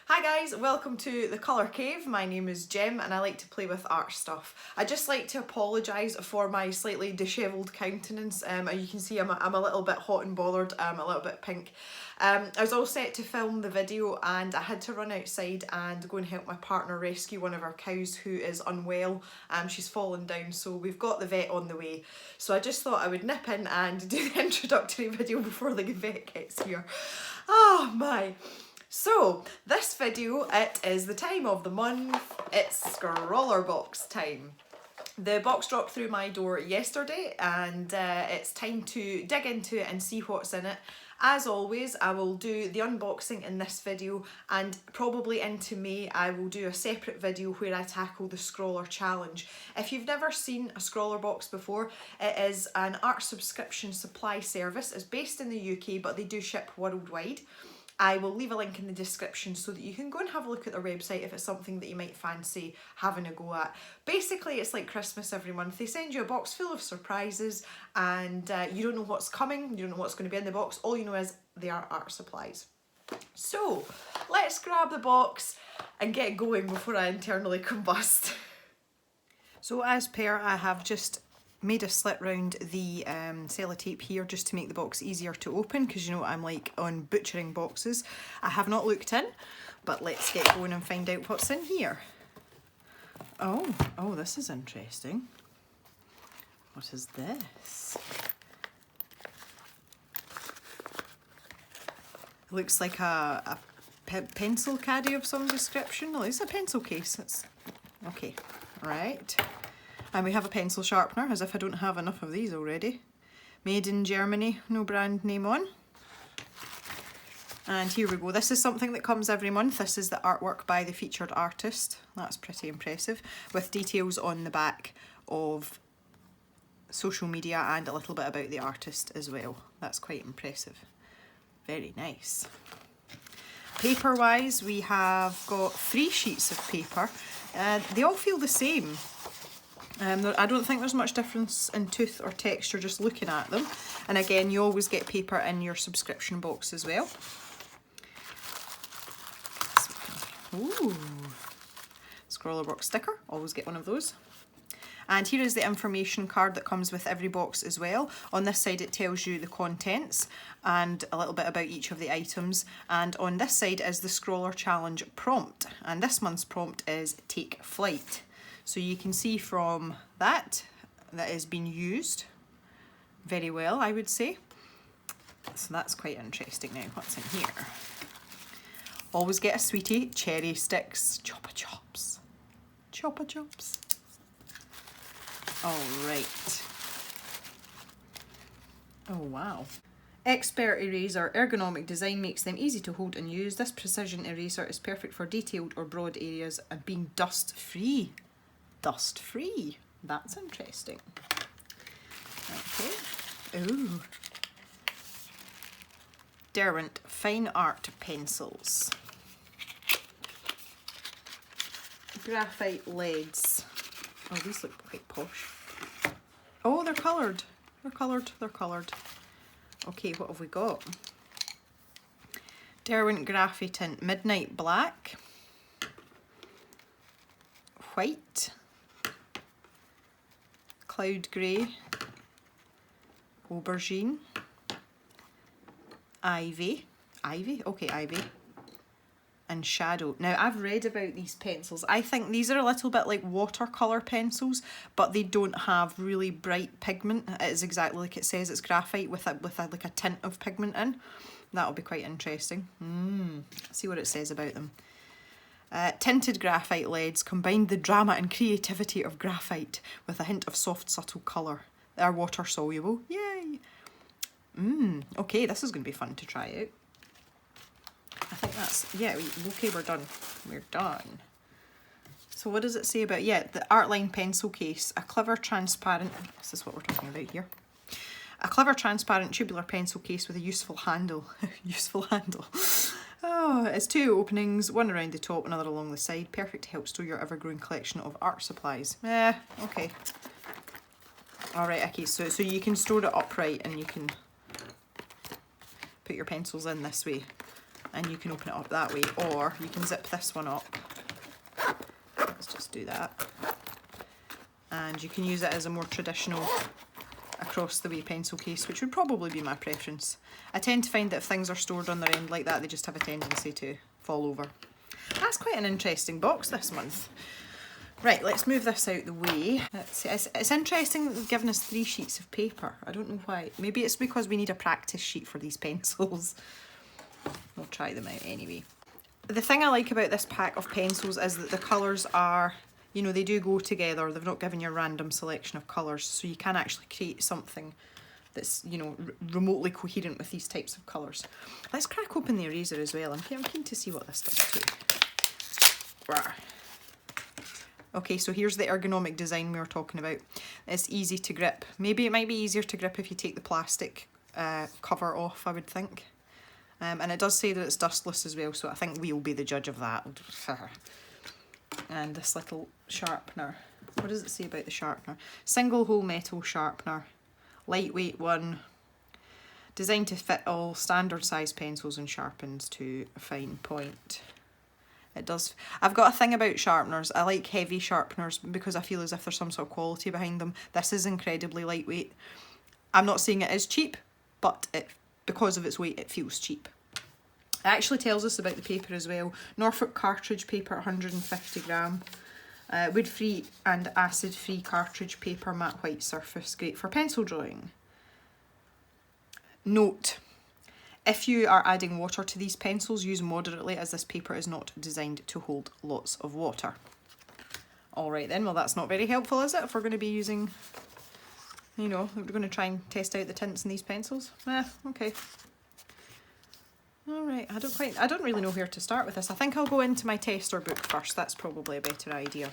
Hi guys, welcome to the Colour Cave. My name is Jem and I like to play with art stuff. I just like to apologise for my slightly dishevelled countenance. You can see I'm a little bit hot and bothered, I'm a little bit pink. I was all set to film the video and I had to run outside and go and help my partner rescue one of our cows who is unwell. She's fallen down, so we've got the vet on the way. So I just thought I would nip in and do the introductory video before the vet gets here. Oh my. So, this video, it is the time of the month, it's Scrawlrbox time. The box dropped through my door yesterday and it's time to dig into it and see what's in it. As always, I will do the unboxing in this video and probably into May I will do a separate video where I tackle the Scrawler challenge. If you've never seen a Scrawlrbox before, it is an art subscription supply service. It's based in the UK but they do ship worldwide. I will leave a link in the description so that you can go and have a look at their website if it's something that you might fancy having a go at. Basically, it's like Christmas every month. They send you a box full of surprises and you don't know what's coming, you don't know what's going to be in the box. All you know is they are art supplies. So, let's grab the box and get going before I internally combust. So as per, I have just made a slit round the sellotape here just to make the box easier to open because you know I'm like on butchering boxes. I have not looked in, but let's get going and find out what's in here. Oh, this is interesting. What is this? It looks like a pencil caddy of some description. No, it's a pencil case. It's okay, right. And we have a pencil sharpener, as if I don't have enough of these already. Made in Germany, no brand name on. And here we go. This is something that comes every month. This is the artwork by the featured artist. That's pretty impressive. With details on the back of social media and a little bit about the artist as well. That's quite impressive. Very nice. Paper-wise, we have got 3 sheets of paper. They all feel the same. I don't think there's much difference in tooth or texture just looking at them. And again, you always get paper in your subscription box as well. Ooh, Scrawlrbox sticker, always get one of those. And here is the information card that comes with every box as well. On this side it tells you the contents and a little bit about each of the items. And on this side is the Scrawler Challenge prompt. And this month's prompt is Take Flight. So you can see from that is being used very well, I would say. So that's quite interesting. Now, what's in here? Always get a sweetie, cherry sticks, Choppa Chops. Choppa Chops. All right. Oh, wow. Expert eraser, ergonomic design makes them easy to hold and use. This precision eraser is perfect for detailed or broad areas and being dust-free. Dust-free. That's interesting. Okay. Ooh. Derwent Fine Art Pencils. Graphite leads. Oh, these look quite posh. Oh, they're coloured. They're coloured. They're coloured. Okay, what have we got? Derwent Graphitint Midnight Black. White. Cloud grey, aubergine, ivy, okay, ivy, and shadow. Now I've read about these pencils. I think these are a little bit like watercolour pencils, but they don't have really bright pigment. It is exactly like it says, it's graphite with like a tint of pigment in. That'll be quite interesting. Let's see what it says about them. Tinted graphite leads combine the drama and creativity of graphite with a hint of soft, subtle colour. They are water soluble. Yay! Okay, this is going to be fun to try out. I think that's, yeah, okay, we're done. We're done. So what does it say about, yeah, the Artline pencil case, a clever transparent, this is what we're talking about here. A clever transparent tubular pencil case with a useful handle. Useful handle. Oh, it's 2 openings, one around the top, another along the side. Perfect to help store your ever-growing collection of art supplies. Okay. Alright, okay, so you can store it upright and you can put your pencils in this way. and you can open it up that way, or you can zip this one up. Let's just do that. And you can use it as a more traditional across the way pencil case, which would probably be my preference. I tend to find that if things are stored on their end like that, they just have a tendency to fall over. That's quite an interesting box this month. Right, let's move this out the way. It's interesting giving us 3 sheets of paper. I don't know why. Maybe it's because we need a practice sheet for these pencils. We'll try them out anyway. The thing I like about this pack of pencils is that the colours are, you know, they do go together. They've not given you a random selection of colours, so you can actually create something that's, you know, remotely coherent with these types of colours. Let's crack open the eraser as well. I'm keen to see what this does too. Rawr. Okay, so here's the ergonomic design we were talking about. It's easy to grip. Maybe it might be easier to grip if you take the plastic cover off, I would think. And it does say that it's dustless as well, so I think we'll be the judge of that. And this little sharpener. What does it say about the sharpener? Single hole metal sharpener. Lightweight one. Designed to fit all standard size pencils and sharpens to a fine point. It does. I've got a thing about sharpeners. I like heavy sharpeners because I feel as if there's some sort of quality behind them. This is incredibly lightweight. I'm not saying it is cheap, but because of its weight, it feels cheap. It actually tells us about the paper as well. Norfolk cartridge paper, 150 gram. Wood-free and acid-free cartridge paper, matte white surface, great for pencil drawing. Note: if you are adding water to these pencils, use moderately as this paper is not designed to hold lots of water. Alright then, well that's not very helpful, is it? If we're going to be using, you know, we're going to try and test out the tints in these pencils. Okay. Alright, I don't really know where to start with this. I think I'll go into my tester book first. That's probably a better idea.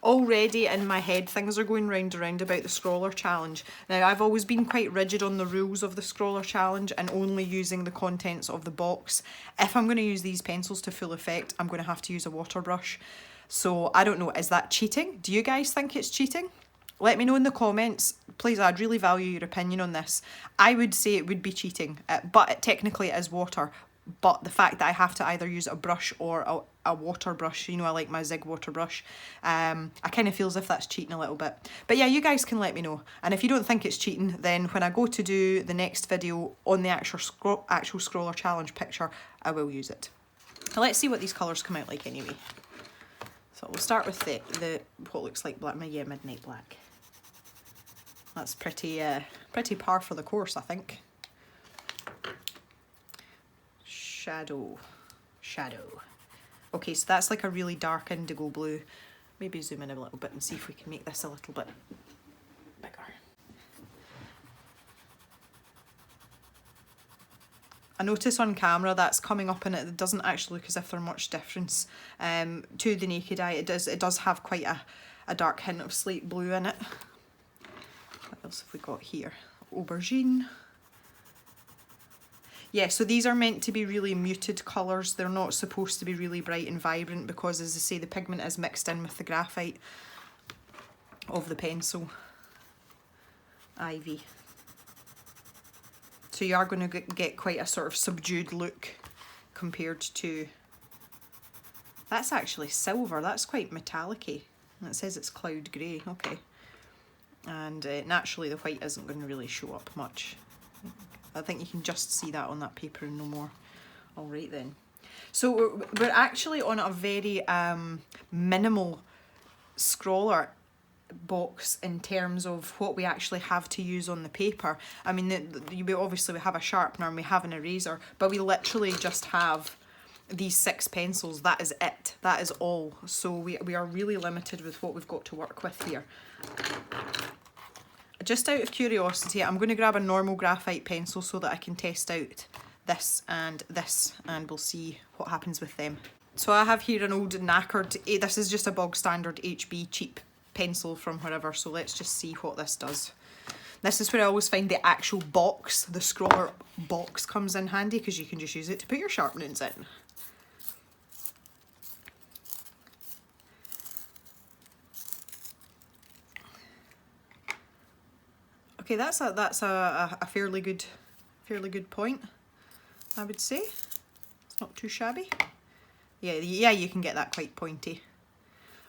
Already in my head things are going round and round about the Scrawler challenge. Now I've always been quite rigid on the rules of the Scrawler challenge and only using the contents of the box. If I'm going to use these pencils to full effect, I'm going to have to use a water brush. So I don't know, is that cheating? Do you guys think it's cheating? Let me know in the comments. Please, I'd really value your opinion on this. I would say it would be cheating, but it technically is water. But the fact that I have to either use a brush or a water brush, you know, I like my Zig water brush, I kind of feel as if that's cheating a little bit. But yeah, you guys can let me know. And if you don't think it's cheating, then when I go to do the next video on the actual Scrawler challenge picture, I will use it. Now let's see what these colours come out like anyway. So we'll start with the what looks like black, midnight black. That's pretty par for the course, I think. Shadow. Okay, so that's like a really dark indigo blue. Maybe zoom in a little bit and see if we can make this a little bit bigger. I notice on camera that's coming up and it doesn't actually look as if there's much difference to the naked eye. It does have quite a dark hint of slate blue in it. What else have we got here? Aubergine. Yeah, so these are meant to be really muted colours. They're not supposed to be really bright and vibrant because, as I say, the pigment is mixed in with the graphite of the pencil. Ivy. So you are going to get quite a sort of subdued look compared to... That's actually silver. That's quite metallic-y. And it says it's cloud grey. Okay. And naturally the white isn't going to really show up much. I think you can just see that on that paper and no more. Alright then. So we're actually on a very minimal Scrawler box in terms of what we actually have to use on the paper. I mean, obviously we have a sharpener and we have an eraser, but we literally just have these 6 pencils. That is it. That is all. So we are really limited with what we've got to work with here. Just out of curiosity, I'm going to grab a normal graphite pencil so that I can test out this, and we'll see what happens with them. So I have here an old knackered, this is just a bog standard HB cheap pencil from wherever, so let's just see what this does. This is where I always find the actual box, the Scrawler box, comes in handy because you can just use it to put your sharpenings in. Okay, that's a fairly good point, I would say. It's not too shabby. Yeah, you can get that quite pointy.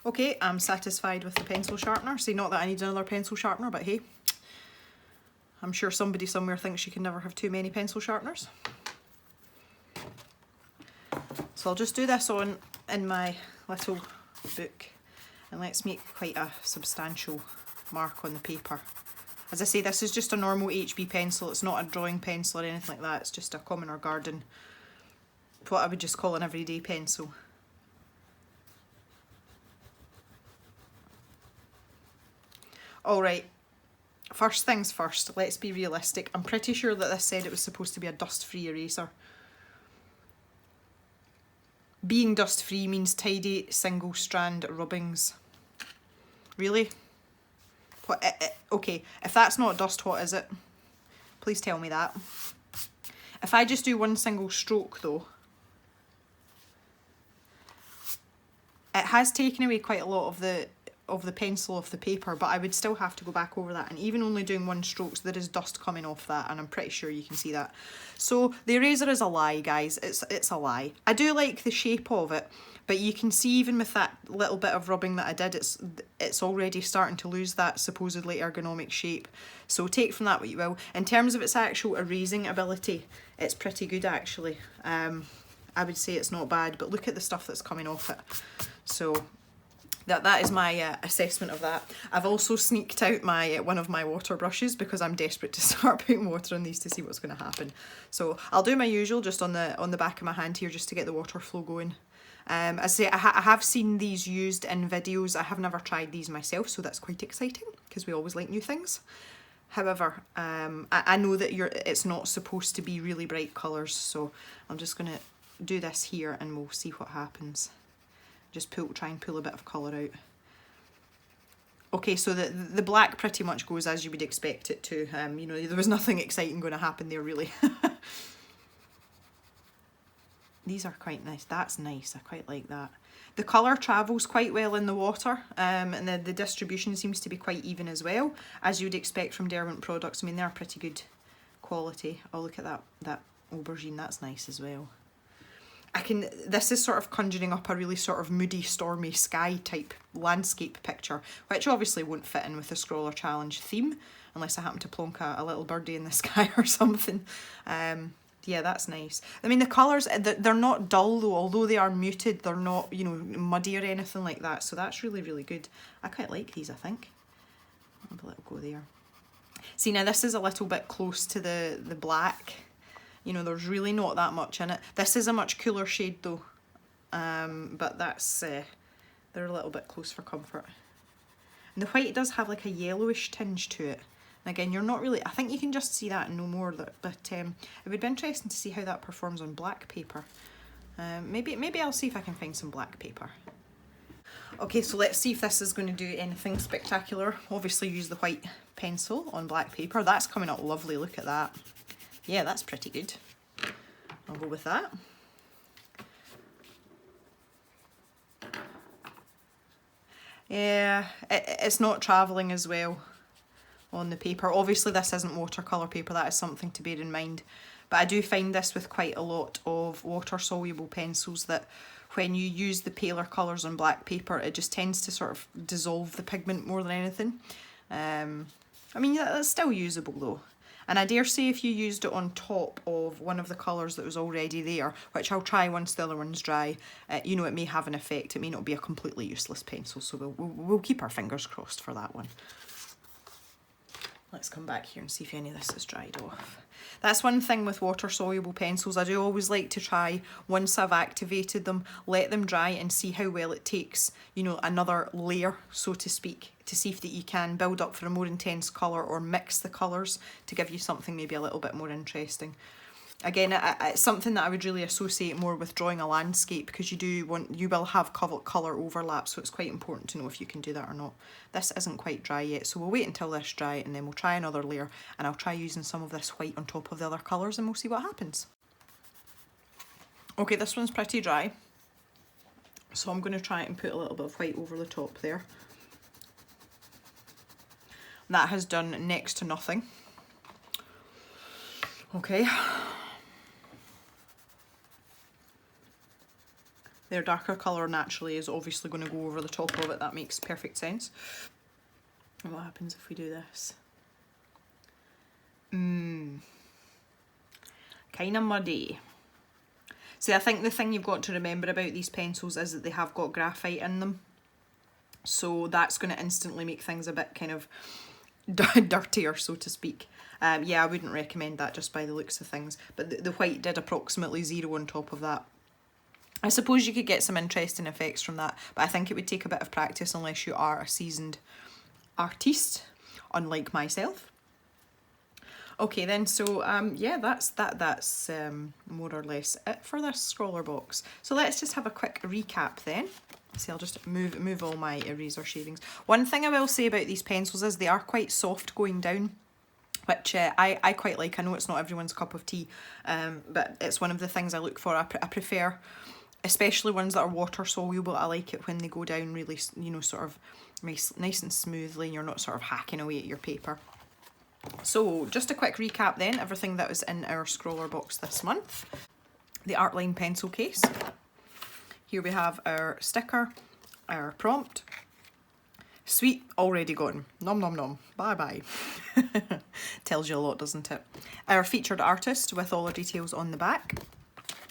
Okay, I'm satisfied with the pencil sharpener. See, not that I need another pencil sharpener, but hey, I'm sure somebody somewhere thinks you can never have too many pencil sharpeners. So I'll just do this on in my little book, and let's make quite a substantial mark on the paper. As I say, this is just a normal HB pencil. It's not a drawing pencil or anything like that. It's just a common or garden, what I would just call an everyday pencil. Alright, first things first, let's be realistic. I'm pretty sure that this said it was supposed to be a dust-free eraser. Being dust-free means tidy single strand rubbings. Really? What? Okay, if that's not dust, what is it? Please tell me that. If I just do one single stroke though, it has taken away quite a lot of the pencil off the paper, but I would still have to go back over that, and even only doing one stroke, so there is dust coming off that, and I'm pretty sure you can see that. So the eraser is a lie, guys. It's a lie. I do like the shape of it, but you can see even with that little bit of rubbing that I did, it's already starting to lose that supposedly ergonomic shape. So take from that what you will. In terms of its actual erasing ability, it's pretty good actually. I would say it's not bad, but look at the stuff that's coming off it. So that is my assessment of that. I've also sneaked out my one of my water brushes because I'm desperate to start putting water on these to see what's going to happen. So I'll do my usual just on the back of my hand here, just to get the water flow going. As I say, I have seen these used in videos. I have never tried these myself, so that's quite exciting because we always like new things. However, I know that it's not supposed to be really bright colours, so I'm just going to do this here and we'll see what happens. Just try and pull a bit of colour out. Okay, so the black pretty much goes as you would expect it to. You know, there was nothing exciting going to happen there really. These are quite nice. That's nice. I quite like that. The colour travels quite well in the water, and the distribution seems to be quite even as well, as you would expect from Derwent products. I mean, they're pretty good quality. Oh, look at that aubergine. That's nice as well. This is sort of conjuring up a really sort of moody, stormy sky type landscape picture, which obviously won't fit in with the Scrawler Challenge theme, unless I happen to plonk a little birdie in the sky or something. Yeah, that's nice. I mean, the colours, they're not dull though, although they are muted, they're not, you know, muddy or anything like that, so that's really, really good. I quite like these, I think. I'll have a little go there. See, now this is a little bit close to the black. You know, there's really not that much in it. This is a much cooler shade though, but that's, they're a little bit close for comfort. And the white does have like a yellowish tinge to it. And again, you're not really, I think you can just see that and no more, but it would be interesting to see how that performs on black paper. Maybe I'll see if I can find some black paper. Okay, so let's see if this is going to do anything spectacular. Obviously use the white pencil on black paper. That's coming out lovely, look at that. Yeah, that's pretty good. I'll go with that. Yeah, it's not travelling as well on the paper. Obviously this isn't watercolour paper, that is something to bear in mind. But I do find this with quite a lot of water-soluble pencils, that when you use the paler colours on black paper, it just tends to sort of dissolve the pigment more than anything. I mean, that's still usable though. And I dare say if you used it on top of one of the colours that was already there, which I'll try once the other one's dry, you know, it may have an effect. It may not be a completely useless pencil, so we'll keep our fingers crossed for that one. Let's come back here and see if any of this is dried off. That's one thing with water-soluble pencils. I do always like to try, once I've activated them, let them dry and see how well it takes, you know, another layer, so to speak, to see if that you can build up for a more intense colour or mix the colours to give you something maybe a little bit more interesting. Again, it's something that I would really associate more with drawing a landscape, because you will have colour overlap, so it's quite important to know if you can do that or not. This isn't quite dry yet, so we'll wait until this dry and then we'll try another layer, and I'll try using some of this white on top of the other colours and we'll see what happens. Okay, this one's pretty dry, so I'm going to try and put a little bit of white over the top there. That has done next to nothing. Okay. Their darker colour naturally is obviously going to go over the top of it. That makes perfect sense. And what happens if we do this? Kind of muddy. See, I think the thing you've got to remember about these pencils is that they have got graphite in them. So that's going to instantly make things a bit kind of dirtier, so to speak. Yeah, I wouldn't recommend that just by the looks of things. But the white did approximately 0 on top of that. I suppose you could get some interesting effects from that, but I think it would take a bit of practice unless you are a seasoned artiste, unlike myself. Okay then, so yeah, that's more or less it for this Scrawlrbox. So let's just have a quick recap then. See, I'll just move all my eraser shavings. One thing I will say about these pencils is they are quite soft going down, which I quite like. I know it's not everyone's cup of tea, but it's one of the things I look for. I prefer, especially ones that are water soluble, I like it when they go down really, you know, sort of nice and smoothly, and you're not sort of hacking away at your paper. So just a quick recap then, everything that was in our Scrawlrbox this month. The Artline pencil case. Here we have our sticker, our prompt. Sweet, already gone. Nom nom nom. Bye bye. Tells you a lot, doesn't it? Our featured artist with all her details on the back.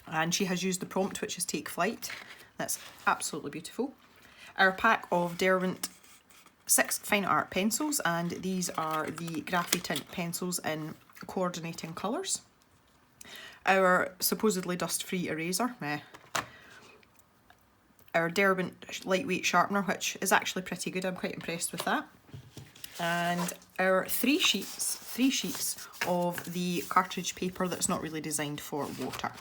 And she has used the prompt, which is Take Flight. That's absolutely beautiful. Our pack of Derwent 6 fine art pencils, and these are the Graphy Tint pencils in coordinating colours. Our supposedly dust-free eraser. Meh. Our Derwent lightweight sharpener, which is actually pretty good. I'm quite impressed with that. And our three sheets of the cartridge paper that's not really designed for water.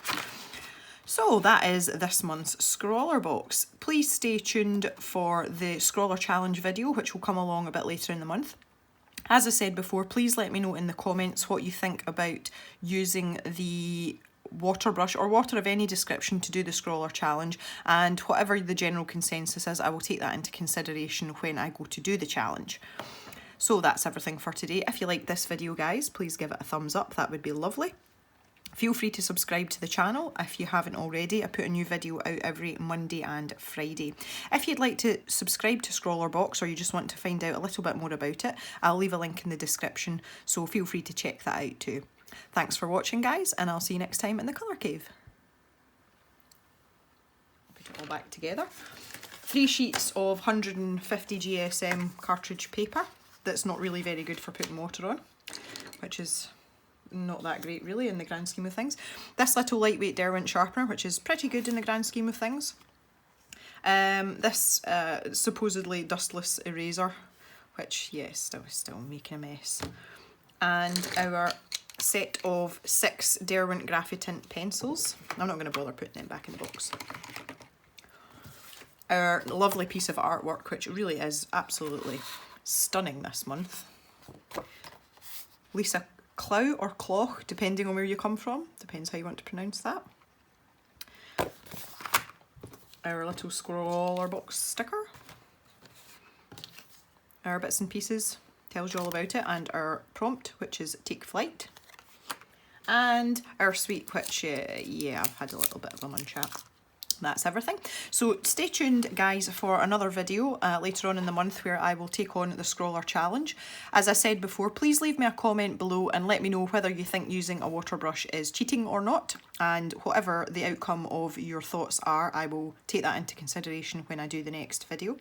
So that is this month's Scrawlrbox. Please stay tuned for the Scrawler Challenge video, which will come along a bit later in the month. As I said before, please let me know in the comments what you think about using the water brush or water of any description to do the Scrawler Challenge, and whatever the general consensus is, I will take that into consideration when I go to do the challenge. So that's everything for today. If you like this video, guys, please give it a thumbs up. That would be lovely. Feel free to subscribe to the channel if you haven't already. I put a new video out every Monday and Friday. If you'd like to subscribe to Scrawlrbox, or you just want to find out a little bit more about it, I'll leave a link in the description, so feel free to check that out too. Thanks for watching, guys, and I'll see you next time in the Colour Cave. Put it all back together. 3 sheets of 150 GSM cartridge paper that's not really very good for putting water on, which is not that great really in the grand scheme of things. This little lightweight Derwent sharpener, which is pretty good in the grand scheme of things. This supposedly dustless eraser, which, yes, I was still making a mess. And our set of 6 Derwent Graphy Tint pencils. I'm not going to bother putting them back in the box. Our lovely piece of artwork, which really is absolutely stunning this month. Lisa Clow or Cloch, depending on where you come from. Depends how you want to pronounce that. Our little Scrawlrbox sticker. Our bits and pieces, tells you all about it, and our prompt, which is Take Flight. And our sweet, which, yeah, I've had a little bit of a munch at. That's everything. So stay tuned, guys, for another video later on in the month where I will take on the Scrawler Challenge. As I said before, please leave me a comment below and let me know whether you think using a water brush is cheating or not, and whatever the outcome of your thoughts are, I will take that into consideration when I do the next video.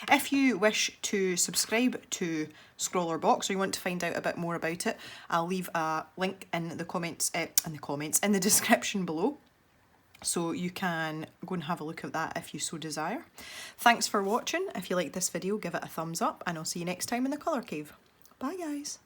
If you wish to subscribe to Scrawlrbox, or you want to find out a bit more about it, I'll leave a link in the comments, in the description below. So you can go and have a look at that if you so desire. Thanks for watching. If you like this video, give it a thumbs up, and I'll see you next time in the Colour Cave. Bye, guys.